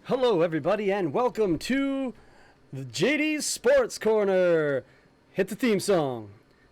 Hello, everybody, and welcome to the JD's Sports Corner. Hit the theme song.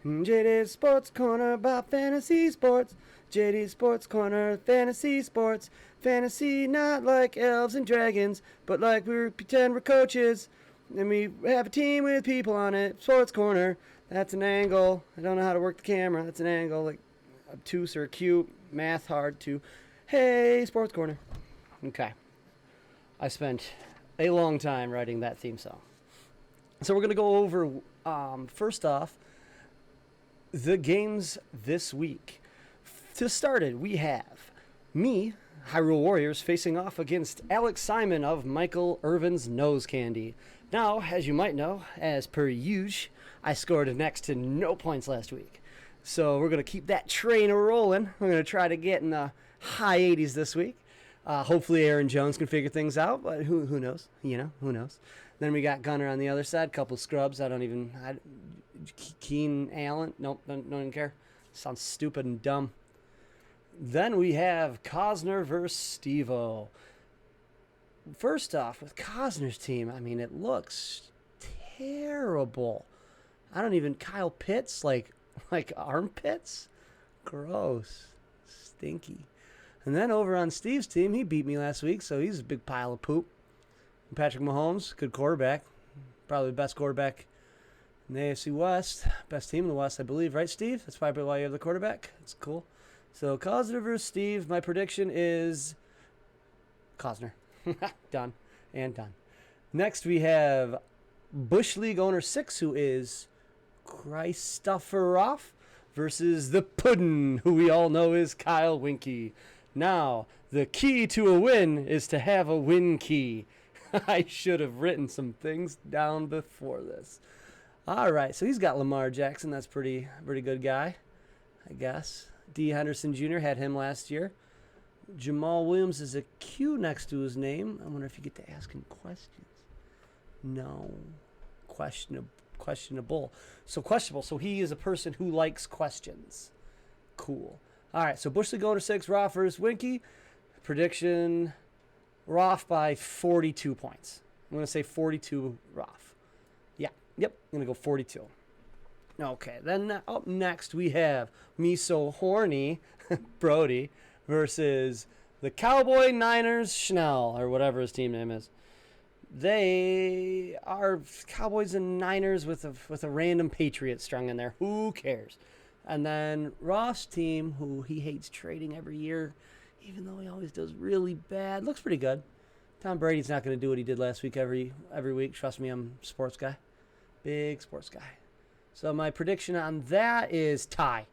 JD's Sports Corner about fantasy sports. JD's Sports Corner, fantasy sports. Fantasy not like elves and dragons, but like we pretend we're coaches. And we have a team with people on it. Sports Corner, that's an angle. I don't know how to work the camera. That's an angle, like obtuse or acute. Math hard too. Hey, Sports Corner. Okay. I spent a long time writing that theme song. So we're going to go over, first off, the games this week. To start it, we have me, Hyrule Warriors, facing off against Alex Simon of Michael Irvin's Nose Candy. Now, as you might know, as per usual, I scored next to no points last week. So we're going to keep that train rolling. We're going to try to get in the high 80s this week. Hopefully Aaron Jones can figure things out, but who knows? Who knows? Then we got Gunner on the other side, couple scrubs. Keen Allen. Nope, don't even care. Sounds stupid and dumb. Then we have Cosner versus Steve-O. First off, with Cosner's team, I mean, it looks terrible. Kyle Pitts, like armpits? Gross. Stinky. And then over on Steve's team, he beat me last week, so he's a big pile of poop. And Patrick Mahomes, good quarterback. Probably the best quarterback in the AFC West. Best team in the West, I believe. Right, Steve? That's probably why you have the quarterback. That's cool. So, Cosner versus Steve. My prediction is Cosner. Done. And done. Next, we have Bush League Owner 6, who is Christopherov versus the Puddin', who we all know is Kyle Winky. Now, the key to a win is to have a win key. I should have written some things down before this. All right, so he's got Lamar Jackson. That's pretty good guy, I guess. D. Henderson Jr. had him last year. Jamal Williams is a Q next to his name. I wonder if you get to ask him questions. No. Questionable. So questionable. So he is a person who likes questions. Cool. All right, so Bush League Owner 6, Roth versus Winky. Prediction, Roth by 42 points. I'm going to say 42 Roth. Yep, I'm going to go 42. Okay, then up next we have Me So Horny, Brody, versus the Cowboy Niners Schnell, or whatever his team name is. They are Cowboys and Niners with a random Patriot strung in there. Who cares? And then Ross' team, who he hates trading every year, even though he always does really bad, looks pretty good. Tom Brady's not going to do what he did last week every week. Trust me, I'm a sports guy. Big sports guy. So my prediction on that is tie.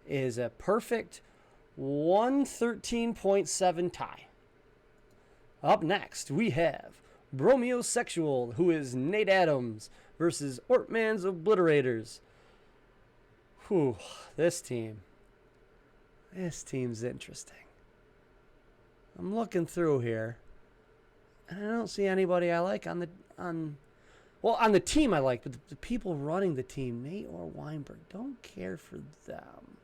Is a perfect 113.7 tie. Up next, we have Bromiosexual, who is Nate Adams, versus Ortman's Obliterators. Whew, this team's interesting. I'm looking through here, and I don't see anybody I like on the team I like, but the people running the team, Nate or Weinberg, don't care for them.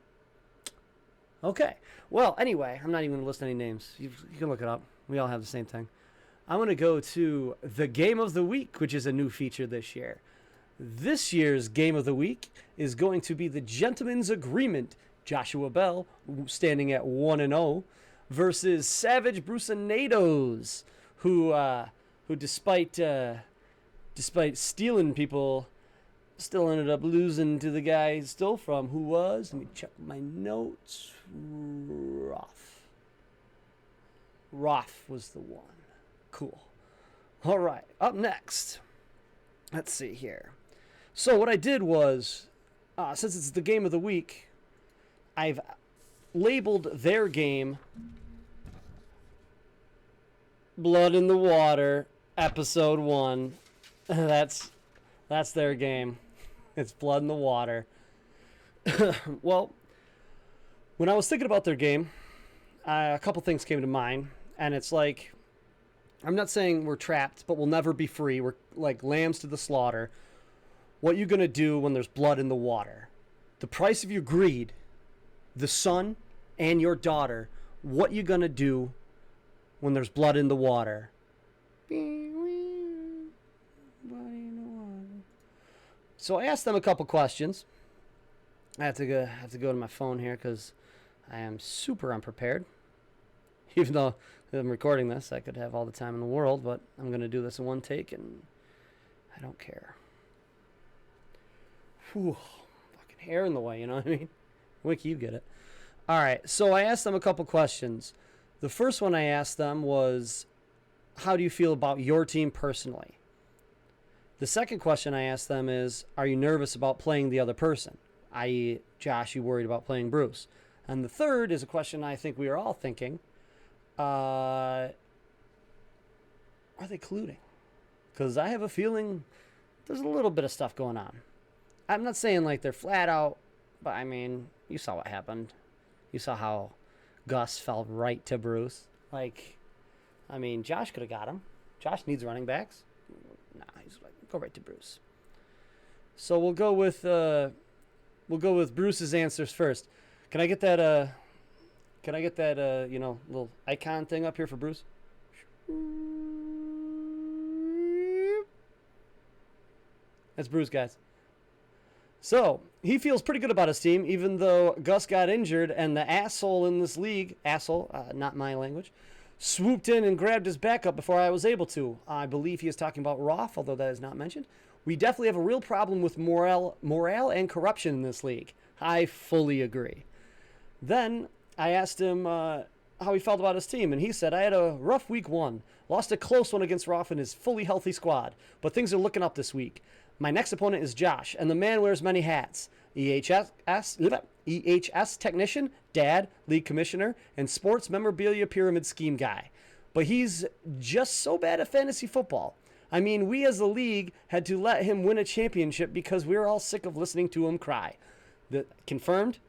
Okay, well, anyway, I'm not even going to list any names. You can look it up. We all have the same thing. I'm going to go to the Game of the Week, which is a new feature this year. This year's Game of the Week is going to be the Gentleman's Agreement. Joshua Bell, standing at 1-0, versus Savage Brucenados, who despite stealing people, still ended up losing to the guy he stole from, who was, let me check my notes, Roth was the one. Cool. All right, up next, let's see here. So what I did was, since it's the Game of the Week, I've labeled their game Blood in the Water, Episode 1. That's their game. It's Blood in the Water. Well, when I was thinking about their game, a couple things came to mind, and it's like, I'm not saying we're trapped, but we'll never be free. We're like lambs to the slaughter. What you going to do when there's blood in the water? The price of your greed, the son and your daughter, what you going to do when there's blood in the water? So I asked them a couple questions. I have to go to my phone here because I am super unprepared. Even though I'm recording this, I could have all the time in the world, but I'm going to do this in one take, and I don't care. Whew, fucking hair in the way, you know what I mean? Wiki, you get it. All right, so I asked them a couple questions. The first one I asked them was, how do you feel about your team personally? The second question I asked them is, are you nervous about playing the other person? I.e., Josh, you worried about playing Bruce? And the third is a question I think we are all thinking. Are they colluding? Because I have a feeling there's a little bit of stuff going on. I'm not saying like they're flat out, but I mean, you saw what happened. You saw how Gus fell right to Bruce. Like, I mean, Josh could have got him. Josh needs running backs. Nah, he's like, go right to Bruce. So we'll go with Bruce's answers first. Can I get that little icon thing up here for Bruce? That's Bruce, guys. So he feels pretty good about his team, even though Gus got injured and the asshole in this league, not my language, swooped in and grabbed his backup before I was able to. I believe he is talking about Roth, although that is not mentioned. We definitely have a real problem with morale and corruption in this league. I fully agree. Then I asked him how he felt about his team, and he said, I had a rough week 1. Lost a close one against Roth and his fully healthy squad, but things are looking up this week. My next opponent is Josh, and the man wears many hats. EHS technician, dad, league commissioner, and sports memorabilia pyramid scheme guy. But he's just so bad at fantasy football. I mean, we as a league had to let him win a championship because we were all sick of listening to him cry. Confirmed.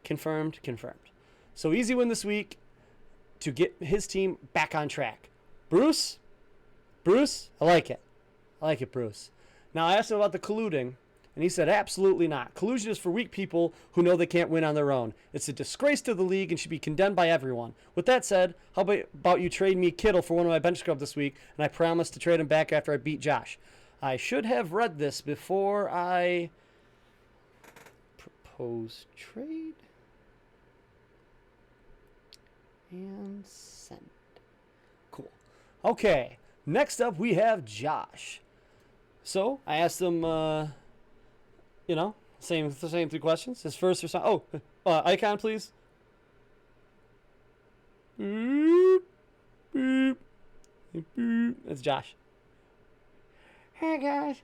So easy win this week to get his team back on track. Bruce, I like it. Bruce. Now, I asked him about the colluding, and he said, absolutely not. Collusion is for weak people who know they can't win on their own. It's a disgrace to the league and should be condemned by everyone. With that said, how about you trade me Kittle for one of my bench scrubs this week, and I promise to trade him back after I beat Josh. I should have read this before I propose trade and send. Cool. Okay, next up we have Josh. So I asked him, same 3 questions. His first response. Icon, please. Boop, boop, boop. It's Josh. Hey guys,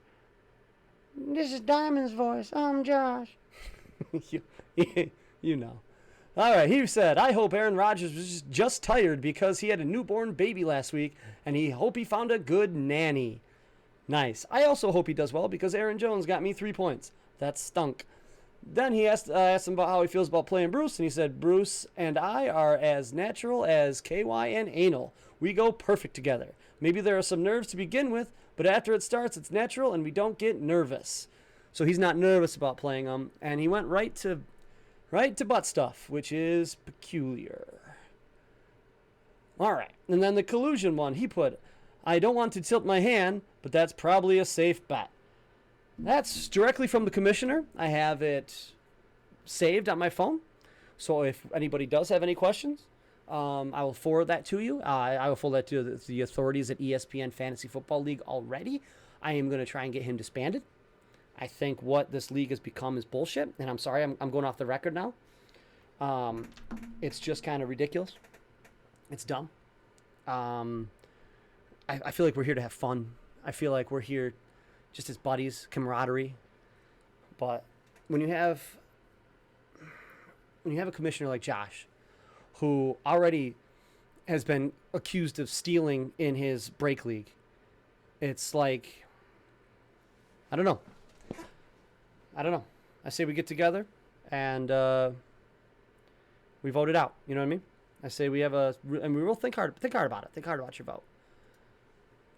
this is Diamond's voice. I'm Josh. you know. All right, he said, I hope Aaron Rodgers was just tired because he had a newborn baby last week, and he hope he found a good nanny. Nice. I also hope he does well because Aaron Jones got me 3 points. That stunk. Then I asked him about how he feels about playing Bruce, and he said, Bruce and I are as natural as KY and anal. We go perfect together. Maybe there are some nerves to begin with, but after it starts, it's natural, and we don't get nervous. So he's not nervous about playing him, and he went right to butt stuff, which is peculiar. All right. And then the collusion one, he put, I don't want to tilt my hand, but that's probably a safe bet. That's directly from the commissioner. I have it saved on my phone. So if anybody does have any questions, I will forward that to you. I will forward that to the authorities at ESPN Fantasy Football League already. I am going to try and get him disbanded. I think what this league has become is bullshit. And I'm sorry, I'm going off the record now. It's just kind of ridiculous. It's dumb. I feel like we're here to have fun. I feel like we're here just as buddies, camaraderie. But when you have a commissioner like Josh, who already has been accused of stealing in his break league, it's like, I don't know. I say we get together and we vote it out. You know what I mean? I say we have and we will think hard about it. Think hard about your vote.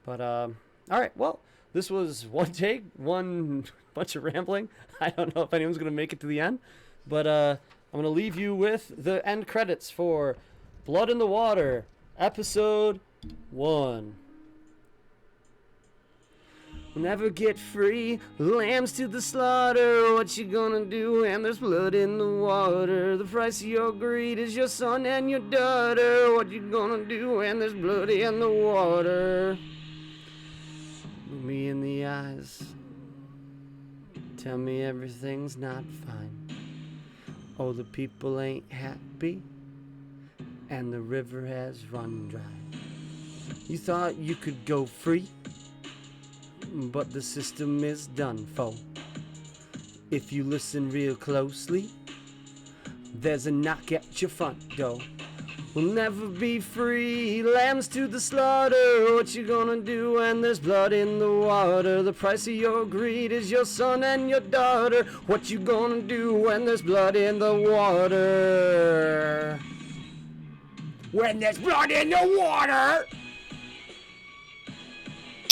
But, all right, well, this was one take, one bunch of rambling. I don't know if anyone's going to make it to the end, but I'm going to leave you with the end credits for Blood in the Water, Episode 1. will never get free. Lambs to the slaughter, what you gonna do when there's blood in the water? The price of your greed is your son and your daughter. What you gonna do when there's blood in the water? Look me in the eyes, tell me everything's not fine. Oh, the people ain't happy, and the river has run dry. You thought you could go free, but the system is done for. If you listen real closely, there's a knock at your front door. We'll never be free, lambs to the slaughter. What you gonna do when there's blood in the water? The price of your greed is your son and your daughter. What you gonna do when there's blood in the water? When there's blood in the water!